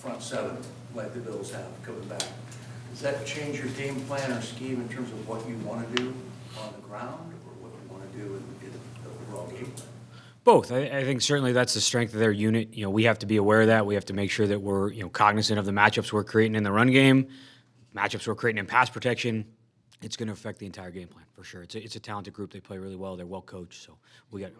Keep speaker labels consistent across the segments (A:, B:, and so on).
A: front seven like the Bills have coming back. Does that change your game plan or scheme in terms of what you want to do on the ground or what you want to do in the overall game plan?
B: Both. I think certainly that's the strength of their unit. We have to be aware of that. We have to make sure that we're, cognizant of the matchups we're creating in the run game, matchups we're creating in pass protection. It's going to affect the entire game plan for sure. It's a talented group. They play really well. They're well coached. So we got.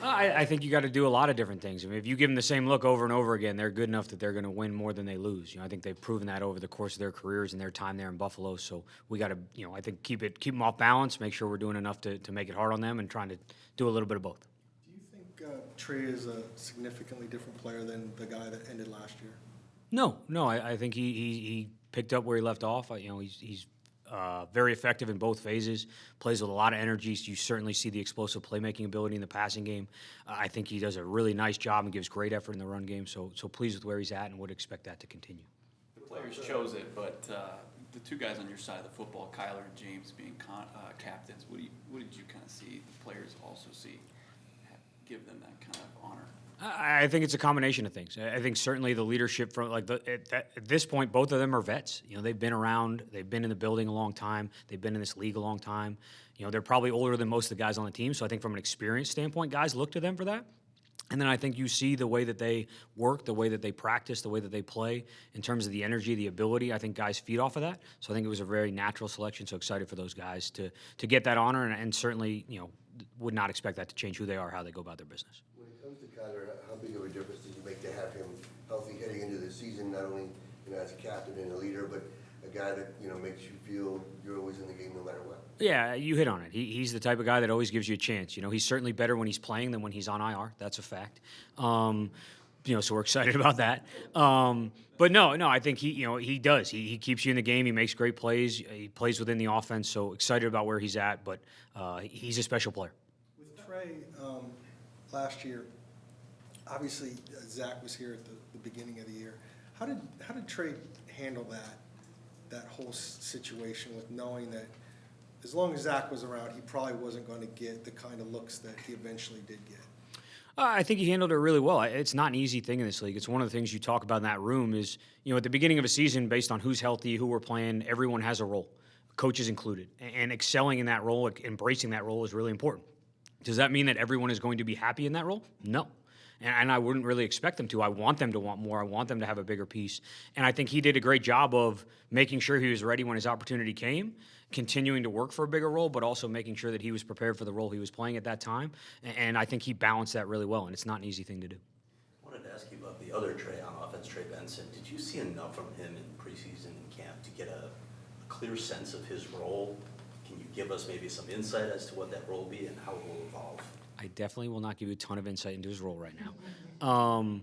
B: I think you got to do a lot of different things. I mean, if you give them the same look over and over again, they're good enough that they're going to win more than they lose. I think they've proven that over the course of their careers and their time there in Buffalo. So we got to, I think keep them off balance, make sure we're doing enough to make it hard on them, and trying to do a little bit of both.
C: Do you think Trey is a significantly different player than the guy that ended last year?
B: No. I think he picked up where he left off. He's very effective in both phases, plays with a lot of energy. So you certainly see the explosive playmaking ability in the passing game. I think he does a really nice job and gives great effort in the run game. So pleased with where he's at and would expect that to continue.
D: The players chose it, but the two guys on your side of the football, Kyler and James, being captains, what did you kind of see the players also see give them that kind of honor?
B: I think it's a combination of things. I think certainly the leadership from at this point, both of them are vets. They've been around, they've been in the building a long time, they've been in this league a long time. They're probably older than most of the guys on the team. So I think from an experience standpoint, guys look to them for that. And then I think you see the way that they work, the way that they practice, the way that they play in terms of the energy, the ability. I think guys feed off of that. So I think it was a very natural selection. So excited for those guys to get that honor, and certainly would not expect that to change who they are, how they go about their business.
E: When it comes to Kyler, how big of a difference does it make to have him healthy heading into the season, not only as a captain and a leader, but a guy that makes you feel you're always in the game no matter what?
B: Yeah, you hit on it. He's the type of guy that always gives you a chance. He's certainly better when he's playing than when he's on IR. That's a fact. So we're excited about that. But no, I think he does. He keeps you in the game. He makes great plays. He plays within the offense. So excited about where he's at. But he's a special player.
C: With Trey, last year, obviously Zach was here at the beginning of the year. How did Trey handle that whole situation with knowing that as long as Zach was around, he probably wasn't going to get the kind of looks that he eventually did get?
B: I think he handled it really well. It's not an easy thing in this league. It's one of the things you talk about in that room is, at the beginning of a season, based on who's healthy, who we're playing, everyone has a role, coaches included. And excelling in that role, embracing that role is really important. Does that mean that everyone is going to be happy in that role? No. And I wouldn't really expect them to. I want them to want more. I want them to have a bigger piece. And I think he did a great job of making sure he was ready when his opportunity came, continuing to work for a bigger role, but also making sure that he was prepared for the role he was playing at that time. And I think he balanced that really well, and it's not an easy thing to do.
F: I wanted to ask you about the other Trey on offense, Trey Benson. Did you see enough from him in preseason and camp to get a clear sense of his role? Can you give us maybe some insight as to what that role will be and how it will evolve?
B: I definitely will not give you a ton of insight into his role right now.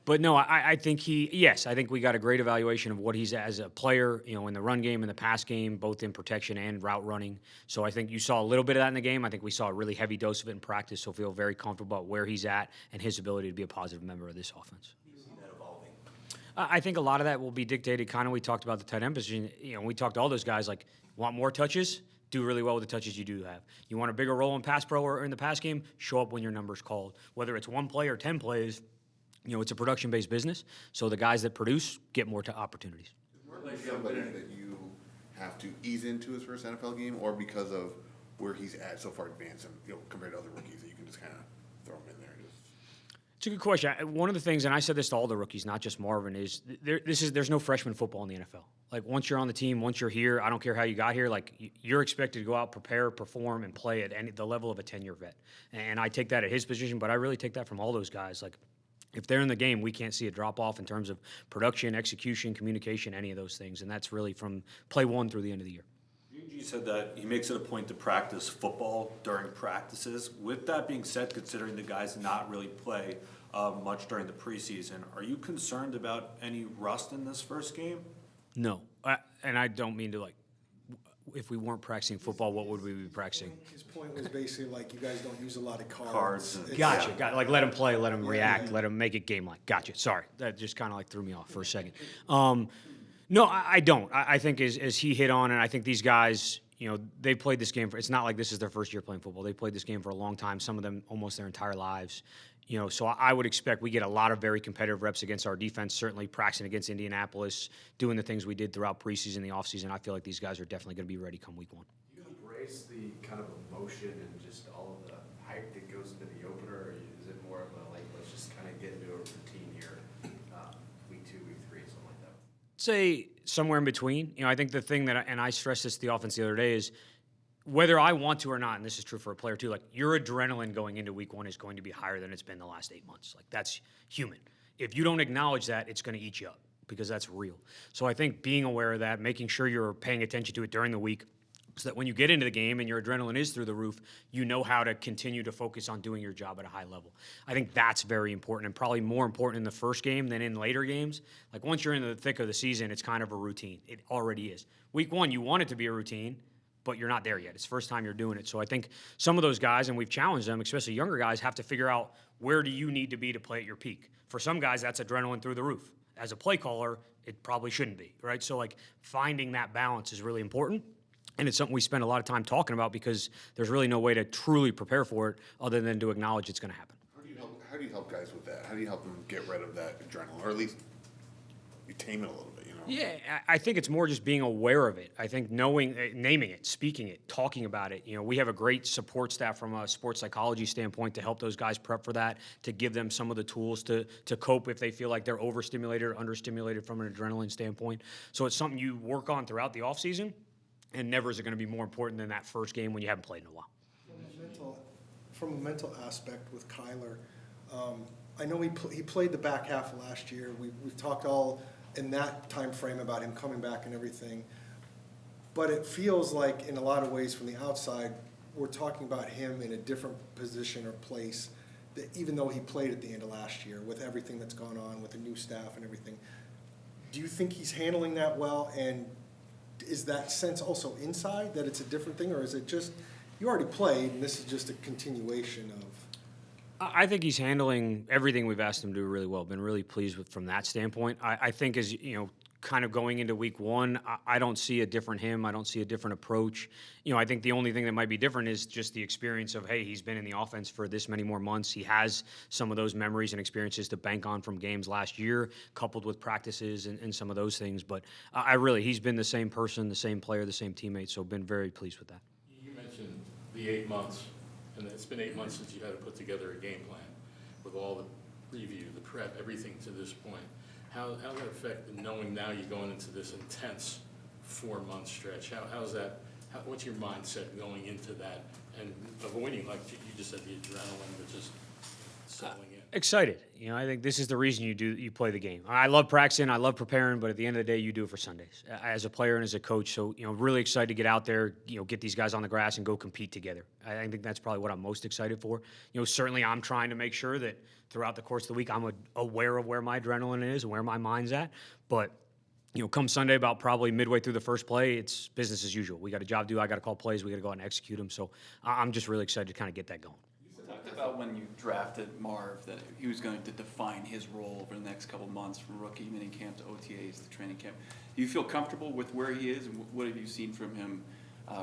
B: But no, I think I think we got a great evaluation of what he's as a player, in the run game and the pass game, both in protection and route running. So I think you saw a little bit of that in the game. I think we saw a really heavy dose of it in practice, so feel very comfortable about where he's at and his ability to be a positive member of this offense.
F: You see that evolving?
B: I think a lot of that will be dictated, kind of, we talked about the tight end position. We talked to all those guys, like, want more touches? Do really well with the touches you do have. You want a bigger role in pass pro or in the pass game? Show up when your number's called. Whether it's one play or 10 plays, it's a production-based business. So the guys that produce get more opportunities.
G: Is somebody that you have to ease into his first NFL game, or because of where he's at so far advanced and compared to other rookies that you can just kind of throw him in there?
B: It's a good question. One of the things, and I said this to all the rookies, not just Marvin, is there's no freshman football in the NFL. Like, once you're on the team, once you're here, I don't care how you got here, like, you're expected to go out, prepare, perform, and play at the level of a 10-year vet. And I take that at his position, but I really take that from all those guys. Like, if they're in the game, we can't see a drop-off in terms of production, execution, communication, any of those things. And that's really from play one through the end of the year.
H: You said that he makes it a point to practice football during practices. With that being said, considering the guys not really play much during the preseason, are you concerned about any rust in this first game?
B: No. And I don't mean to, if we weren't practicing football, what would we be practicing?
C: His point was basically like, you guys don't use a lot of cards.
B: Gotcha. Like, let him play, let him react, let him make it game-like. Gotcha. Sorry. That just kind of threw me off for a second. No, I don't. I think as he hit on, and I think these guys, they've played this game it's not like this is their first year playing football. They played this game for a long time, some of them almost their entire lives. So I would expect we get a lot of very competitive reps against our defense, certainly practicing against Indianapolis, doing the things we did throughout preseason, the offseason. I feel like these guys are definitely going to be ready come week 1.
I: Do you embrace the kind of emotion and just all of the hype that goes into the opener, or is it more of a, like, let's just kind of get into a routine here, week 2, week 3, something like that?
B: Say somewhere in between. I think the thing that, and I stressed this to the offense the other day, is whether I want to or not, and this is true for a player too, like your adrenaline going into week 1 is going to be higher than it's been the last 8 months. Like that's human. If you don't acknowledge that, it's going to eat you up because that's real. So I think being aware of that, making sure you're paying attention to it during the week, so that when you get into the game and your adrenaline is through the roof, you know how to continue to focus on doing your job at a high level. I think that's very important, and probably more important in the first game than in later games. Like once you're in the thick of the season, it's kind of a routine. It already is. Week 1, you want it to be a routine, but you're not there yet. It's the first time you're doing it. So I think some of those guys, and we've challenged them, especially younger guys, have to figure out where do you need to be to play at your peak. For some guys, that's adrenaline through the roof. As a play caller, it probably shouldn't be, right? So like finding that balance is really important. And it's something we spend a lot of time talking about because there's really no way to truly prepare for it other than to acknowledge it's going to happen.
G: How do you help guys with that? How do you help them get rid of that adrenaline, or at least you tame it a little bit,
B: Yeah, I think it's more just being aware of it. I think knowing, naming it, speaking it, talking about it. We have a great support staff from a sports psychology standpoint to help those guys prep for that, to give them some of the tools to cope if they feel like they're overstimulated or understimulated from an adrenaline standpoint. So it's something you work on throughout the offseason, and never is it going to be more important than that first game when you haven't played in a while.
C: From a mental aspect with Kyler, I know he played the back half of last year. We've talked all in that time frame about him coming back and everything. But it feels like in a lot of ways from the outside, we're talking about him in a different position or place, that even though he played at the end of last year with everything that's gone on with the new staff and everything. Do you think he's handling that well? And is that sense also inside that it's a different thing, or is it just you already played and this is just a continuation of?
B: I think he's handling everything we've asked him to do really well. Been really pleased with from that standpoint. I think as kind of going into week 1, I don't see a different him. I don't see a different approach. I think the only thing that might be different is just the experience of, hey, he's been in the offense for this many more months. He has some of those memories and experiences to bank on from games last year, coupled with practices and some of those things. But he's been the same person, the same player, the same teammate. So been very pleased with that.
J: You mentioned the 8 months. And it's been 8 months since you had to put together a game plan with all the preview, the prep, everything to this point. How does that affect knowing now you're going into this intense 4-month stretch? How's that? What's your mindset going into that and avoiding, like you just said, the adrenaline, but just settling in?
B: Excited. I think this is the reason you play the game. I love practicing, I love preparing, but at the end of the day, you do it for Sundays as a player and as a coach. So, really excited to get out there, get these guys on the grass and go compete together. I think that's probably what I'm most excited for. Certainly I'm trying to make sure that throughout the course of the week, I'm aware of where my adrenaline is and where my mind's at. But, come Sunday, about probably midway through the first play, it's business as usual. We got a job to do. I got to call plays. We got to go out and execute them. So I'm just really excited to kind of get that going.
D: You talked about when you drafted Marv that he was going to define his role over the next couple of months from rookie minicamp to OTAs to training camp. Do you feel comfortable with where he is, and what have you seen from him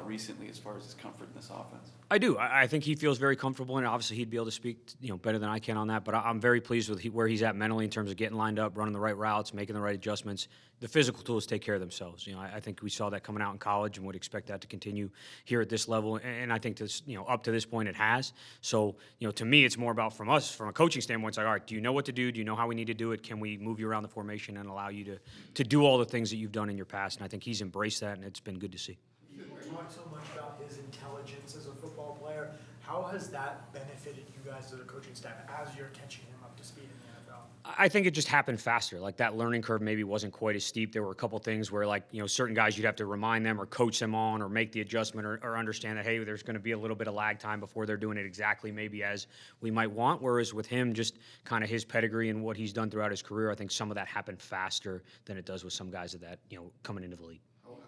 D: recently as far as his comfort in this offense?
B: I do. I think he feels very comfortable, and obviously he'd be able to speak better than I can on that. But I'm very pleased with where he's at mentally in terms of getting lined up, running the right routes, making the right adjustments. The physical tools take care of themselves. I think we saw that coming out in college and would expect that to continue here at this level. And I think this, up to this point, it has. So, to me, it's more about from us, from a coaching standpoint. It's like, all right, do you know what to do? Do you know how we need to do it? Can we move you around the formation and allow you to do all the things that you've done in your past? And I think he's embraced that, and it's been good to see.
K: You talk so much about his intelligence as a football player. How has that benefited you guys as a coaching staff as you're catching him up to speed in the NFL?
B: I think it just happened faster. Like that learning curve maybe wasn't quite as steep. There were a couple things where certain guys you'd have to remind them or coach them on or make the adjustment or understand that, hey, there's going to be a little bit of lag time before they're doing it exactly maybe as we might want. Whereas with him, just kind of his pedigree and what he's done throughout his career, I think some of that happened faster than it does with some guys that coming into the league.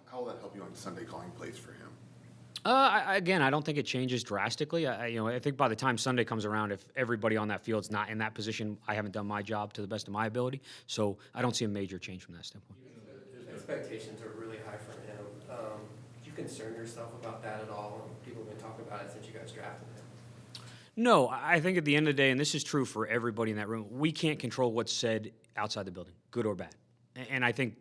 G: How will that help you on Sunday calling plays for him?
B: Again, I don't think it changes drastically. I think by the time Sunday comes around, if everybody on that field's not in that position, I haven't done my job to the best of my ability. So I don't see a major change from that standpoint.
L: Expectations are really high from him. Do you concern yourself about that at all? People have been talking about it since you guys drafted him.
B: No, I think at the end of the day, and this is true for everybody in that room, we can't control what's said outside the building, good or bad. And I think,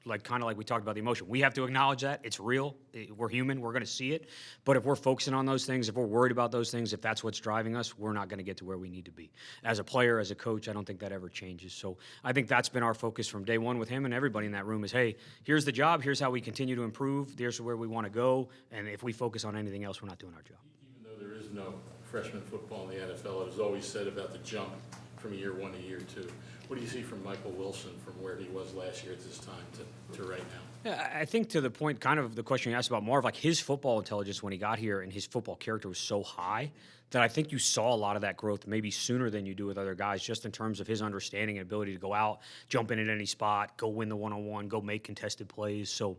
B: kind of like we talked about the emotion, we have to acknowledge that it's real. We're human. We're going to see it. But if we're focusing on those things, if we're worried about those things, if that's what's driving us, we're not going to get to where we need to be. As a player, as a coach, I don't think that ever changes. So I think that's been our focus from day one with him and everybody in that room is, hey, here's the job. Here's how we continue to improve. Here's where we want to go. And if we focus on anything else, we're not doing our job.
J: Even though there is no freshman football in the NFL, it is always said about the jump from year one to year two. What do you see from Michael Wilson from where he was last year at this time to right now?
B: Yeah, I think to the point, kind of the question you asked about Marv, like his football intelligence when he got here and his football character was so high that I think you saw a lot of that growth maybe sooner than you do with other guys, just in terms of his understanding and ability to go out, jump in at any spot, go win the one-on-one, go make contested plays. So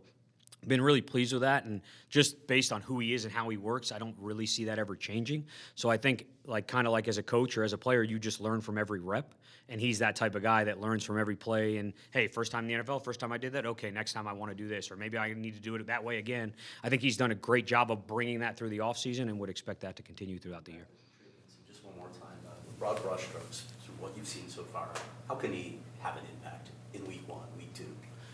B: been really pleased with that, and just based on who he is and how he works, I don't really see that ever changing. So I think, kind of like as a coach or as a player, you just learn from every rep, and he's that type of guy that learns from every play. And hey, first time in the NFL, first time I did that, okay, next time I want to do this, or maybe I need to do it that way again. I think he's done a great job of bringing that through the offseason, and would expect that to continue throughout the year.
F: Just one more time, broad brushstrokes, through what you've seen so far, how can he have an impact in week one, week two?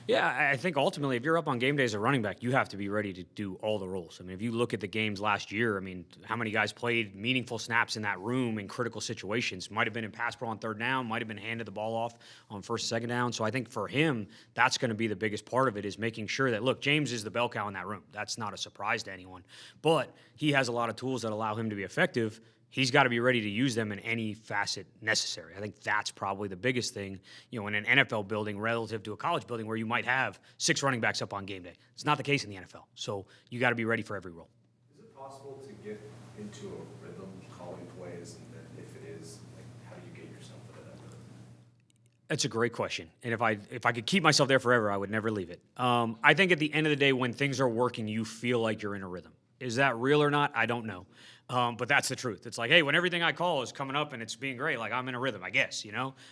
B: Yeah, I think ultimately, if you're up on game day as a running back, you have to be ready to do all the roles. I mean, if you look at the games last year, I mean, how many guys played meaningful snaps in that room in critical situations? Might have been in pass pro on third down, might have been handed the ball off on first, second down. So I think for him, that's going to be the biggest part of it, is making sure that, look, James is the bell cow in that room. That's not a surprise to anyone. But he has a lot of tools that allow him to be effective. He's got to be ready to use them in any facet necessary. I think that's probably the biggest thing, in an NFL building relative to a college building where you might have 6 running backs up on game day. It's not the case in the NFL. So you got to be ready for every role.
I: Is it possible to get into a rhythm calling plays, and then if it is, how do you get yourself into that rhythm?
B: That's a great question. And if I could keep myself there forever, I would never leave it. I think at the end of the day, when things are working, you feel like you're in a rhythm. Is that real or not? I don't know. But that's the truth. It's like, hey, when everything I call is coming up and it's being great, I'm in a rhythm, I guess,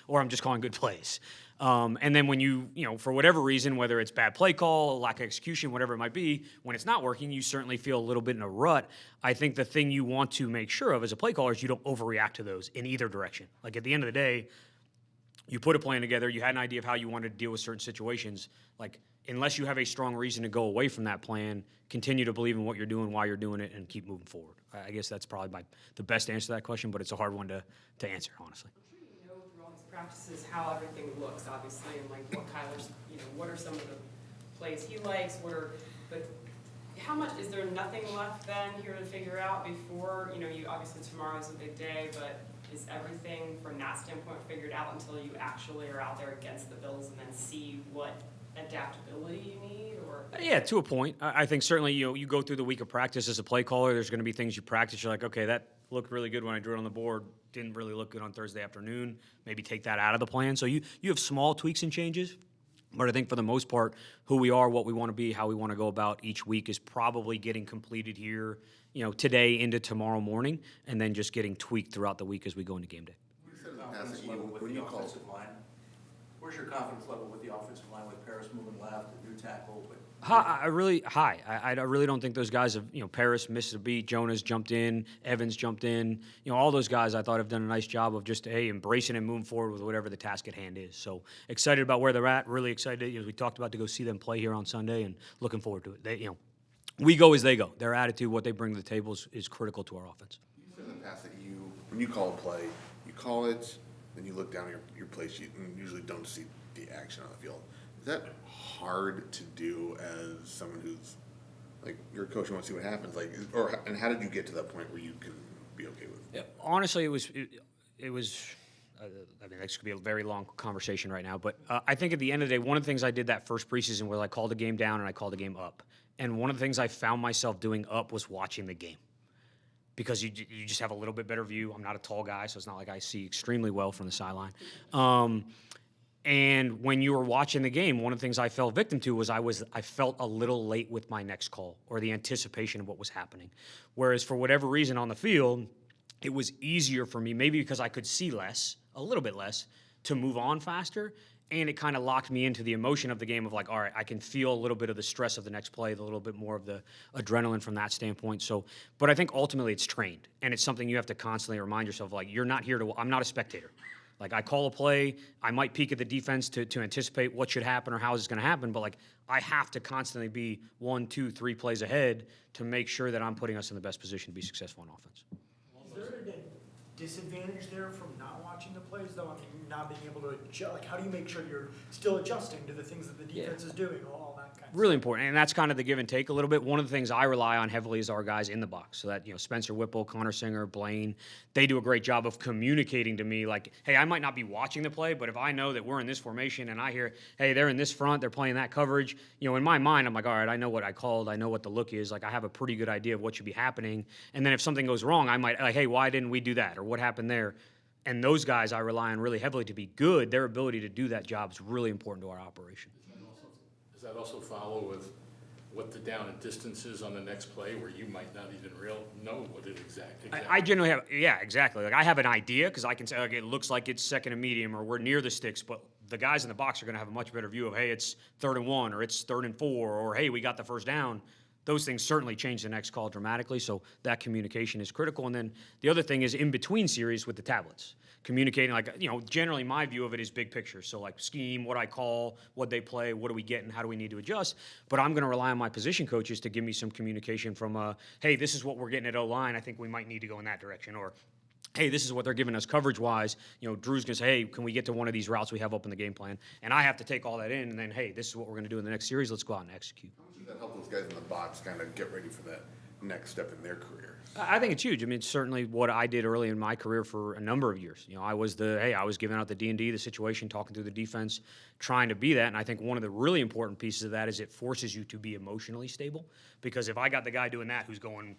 B: or I'm just calling good plays. And then when you for whatever reason, whether it's bad play call, lack of execution, whatever it might be, when it's not working, you certainly feel a little bit in a rut. I think the thing you want to make sure of as a play caller is you don't overreact to those in either direction. At the end of the day, you put a plan together, you had an idea of how you wanted to deal with certain situations. Unless you have a strong reason to go away from that plan, continue to believe in what you're doing, why you're doing it, and keep moving forward. I guess that's probably the best answer to that question, but it's a hard one to answer, honestly.
M: I'm sure you know through all these practices how everything looks, obviously, and what Kyler's, what are some of the plays he likes, but how much, is there nothing left then here to figure out before, you obviously tomorrow's a big day, but is everything from that standpoint figured out until you actually are out there against the Bills and then see what adaptability you need? Or
B: yeah, to a point. I think certainly you go through the week of practice as a play caller, there's going to be things you practice, you're like, okay, that looked really good when I drew it on the board, didn't really look good on Thursday afternoon, maybe take that out of the plan. So you have small tweaks and changes, but I think for the most part, who we are, what we want to be, how we want to go about each week is probably getting completed here, today into tomorrow morning, and then just getting tweaked throughout the week as we go into game day.
A: Confidence level with the offensive line. Where's your confidence level with the offensive line, with Paris moving left, the new tackle?
B: I really don't think those guys have, Paris missed a beat, Jonas jumped in, Evans jumped in, all those guys I thought have done a nice job of just, embracing and moving forward with whatever the task at hand is. So excited about where they're at, really excited, as we talked about, to go see them play here on Sunday, and looking forward to it. We go as they go. Their attitude, what they bring to the table is critical to our offense.
G: You said in the past that when you call a play, you call it, then you look down at your play sheet and usually don't see the action on the field. Is that hard to do as someone who's you're a coach and want to see what happens? And how did you get to that point where you can be okay with it?
B: Yeah, honestly, it was. This could be a very long conversation right now, but I think at the end of the day, one of the things I did that first preseason was I called a game down and I called a game up. And one of the things I found myself doing up was watching the game, because you just have a little bit better view. I'm not a tall guy, so it's not like I see extremely well from the sideline. And when you were watching the game, one of the things I fell victim to was I felt a little late with my next call, or the anticipation of what was happening. Whereas for whatever reason on the field, it was easier for me, maybe because I could see less, a little bit less, to move on faster. and it kind of locked me into the emotion of the game of like, all right, I can feel a little bit of the stress of the next play, a little bit more of the adrenaline from that standpoint. So, but I think ultimately it's trained, and it's something you have to constantly remind yourself, like, you're not here to, I'm not a spectator. Like, I call a play, I might peek at the defense to anticipate what should happen or how is it going to happen, but like, I have to constantly be 1, 2, 3 plays ahead to make sure that I'm putting us in the best position to be successful on offense.
K: Is there a disadvantage there from not watching the plays, though? I mean, not being able to adjust, like, how do you make sure you're still adjusting to the things that the defense is doing, all that kind of
B: Really
K: stuff?
B: important, and that's kind of the give and take a little bit. One of the things I rely on heavily is our guys in the box. So that, Spencer Whipple, Connor Singer, Blaine, they do a great job of communicating to me like, hey, I might not be watching the play, but if I know that we're in this formation and I hear, hey, they're in this front, they're playing that coverage, in my mind, I'm like, all right, I know what I called, I know what the look is, like I have a pretty good idea of what should be happening. And then if something goes wrong, I might like, hey, why didn't we do that? Or what happened there? And those guys I rely on really heavily to be good. Their ability to do that job is really important to our operation.
J: Does that also follow with what the down and distance is on the next play where you might not even know what it exactly?
B: I generally have, yeah, exactly. Like I have an idea because I can say, okay, it looks like it's second and medium or we're near the sticks, but the guys in the box are going to have a much better view of, hey, it's 3rd and 1 or it's 3rd and 4 or hey, we got the first down. Those things certainly change the next call dramatically, so that communication is critical. And then the other thing is in between series with the tablets. Communicating, like, generally my view of it is big picture. So, like, scheme, what I call, what they play, what do we get, and how do we need to adjust. But I'm going to rely on my position coaches to give me some communication from, hey, this is what we're getting at O-line. I think we might need to go in that direction. Or, hey, this is what they're giving us coverage-wise. Drew's going to say, hey, can we get to one of these routes we have up in the game plan? And I have to take all that in, and then, hey, this is what we're going to do in the next series. Let's go out and execute.
G: How much does that help those guys in the box kind of get ready for that next step in their career?
B: I think it's huge. I mean, it's certainly what I did early in my career for a number of years. I was giving out the D&D, the situation, talking through the defense, trying to be that. And I think one of the really important pieces of that is it forces you to be emotionally stable. Because if I got the guy doing that who's going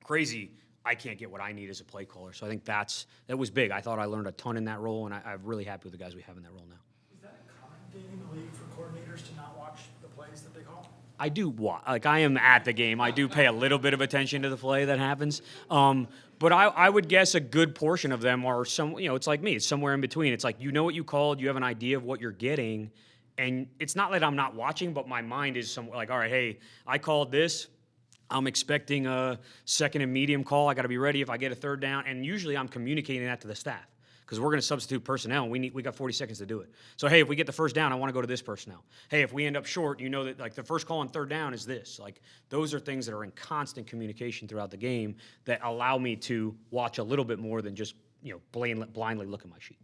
B: crazy, I can't get what I need as a play caller. So I think that was big. I thought I learned a ton in that role, and I'm really happy with the guys we have in that role now.
K: Is that a common thing in the league for coordinators to not watch the plays that they call?
B: I do I am at the game. I do pay a little bit of attention to the play that happens. But I would guess a good portion of them are it's like me. It's somewhere in between. It's like, what you called, you have an idea of what you're getting. And it's not that I'm not watching, but my mind is somewhere like, all right, hey, I called this. I'm expecting a second and medium call. I got to be ready if I get a 3rd down. And usually I'm communicating that to the staff. Because we're going to substitute personnel, and we got 40 seconds to do it. So, hey, if we get the first down, I want to go to this personnel. Hey, if we end up short, that, like, the first call on 3rd down is this. Like, those are things that are in constant communication throughout the game that allow me to watch a little bit more than just, blindly look at my sheet.